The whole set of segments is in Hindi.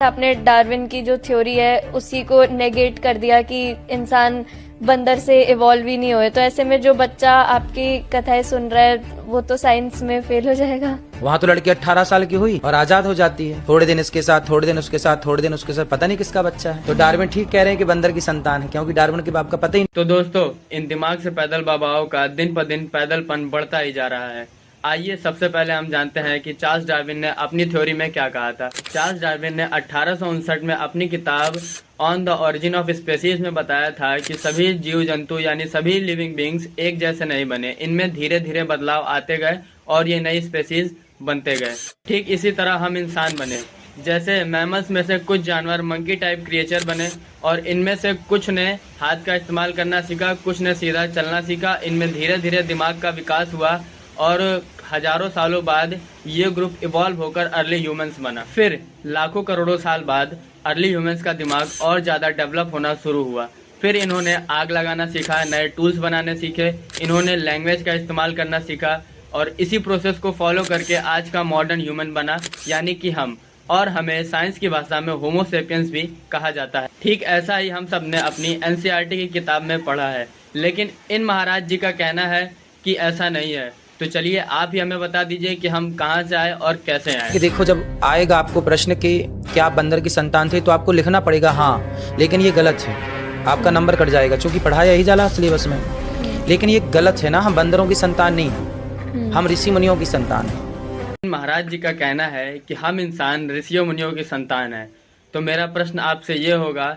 आपने डार्विन की जो थ्योरी है उसी को नेगेट कर दिया कि इंसान बंदर से इवॉल्व ही नहीं हुए, तो ऐसे में जो बच्चा आपकी कथाएं सुन रहा है वो तो साइंस में फेल हो जाएगा। वहाँ तो लड़की 18 साल की हुई और आजाद हो जाती है, थोड़े दिन इसके साथ, थोड़े दिन उसके साथ, थोड़े दिन उसके साथ, पता नहीं किसका बच्चा है। तो डार्विन ठीक कह रहे हैं कि बंदर की संतान है, क्योंकि डार्विन के बाप का पता ही नहीं। तो दोस्तों, इन दिमाग से पैदल बाबाओं का दिन पर दिन पैदलपन बढ़ता ही जा रहा है। आइए सबसे पहले हम जानते हैं कि चार्ल्स डार्विन ने अपनी थ्योरी में क्या कहा था। चार्ल्स डार्विन ने 1859 में अपनी किताब on the origin of species में बताया था कि सभी जीव जंतु यानी सभी लिविंग बींग्स एक जैसे नहीं बने, इनमें धीरे धीरे बदलाव आते गए और ये नई स्पेसीज बनते गए। ठीक इसी तरह हम इंसान बने, जैसे मैमल्स में से कुछ जानवर मंकी टाइप क्रिएचर बने और इनमें से कुछ ने हाथ का इस्तेमाल करना सीखा, कुछ ने सीधा चलना सीखा। इनमें धीरे धीरे दिमाग का विकास हुआ और हजारों सालों बाद ये ग्रुप इवॉल्व होकर अर्ली ह्यूमंस बना। फिर लाखों करोड़ों साल बाद अर्ली ह्यूमंस का दिमाग और ज़्यादा डेवलप होना शुरू हुआ। फिर इन्होंने आग लगाना सीखा, नए टूल्स बनाने सीखे, इन्होंने लैंग्वेज का इस्तेमाल करना सीखा और इसी प्रोसेस को फॉलो करके आज का मॉडर्न ह्यूमन बना, यानी कि हम। और हमें साइंस की भाषा में होमो सेपियंस भी कहा जाता है। ठीक ऐसा ही हम सब ने अपनी एनसीईआरटी की किताब में पढ़ा है, लेकिन इन महाराज जी का कहना है कि ऐसा नहीं है। तो चलिए आप ही हमें बता दीजिए कि हम कहाँ से आए और कैसे आए। कि देखो, जब आएगा आपको प्रश्न कि क्या आप बंदर की संतान थे, तो आपको लिखना पड़ेगा हाँ, लेकिन ये गलत है, आपका नंबर कट जाएगा, क्योंकि पढ़ाया ही जाला सिलेबस में। लेकिन ये गलत है ना, हम बंदरों की संतान नहीं है, हम ऋषि मुनियों की संतान है। महाराज जी का कहना है कि हम इंसान ऋषियों मुनियों की संतान है। तो मेरा प्रश्न आपसे ये होगा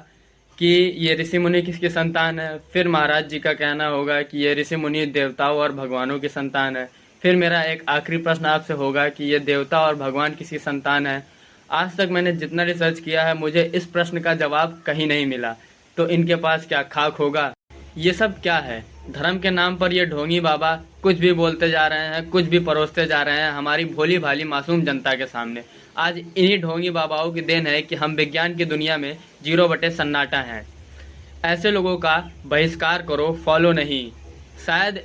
कि ये ऋषि मुनि किसकी संतान है। फिर महाराज जी का कहना होगा कि ये ऋषि मुनि देवताओं और भगवानों की संतान है। फिर मेरा एक आखिरी प्रश्न आपसे होगा कि ये देवता और भगवान किसकी संतान है। आज तक मैंने जितना रिसर्च किया है, मुझे इस प्रश्न का जवाब कहीं नहीं मिला। तो इनके पास क्या खाक होगा? ये सब क्या है? धर्म के नाम पर ये ढोंगी बाबा कुछ भी बोलते जा रहे हैं, कुछ भी परोसते जा रहे हैं हमारी भोली भाली मासूम जनता के सामने। आज इन्हीं ढोंगी बाबाओं की देन है कि हम विज्ञान की दुनिया में 0 सन्नाटा हैं। ऐसे लोगों का बहिष्कार करो, फॉलो नहीं। शायद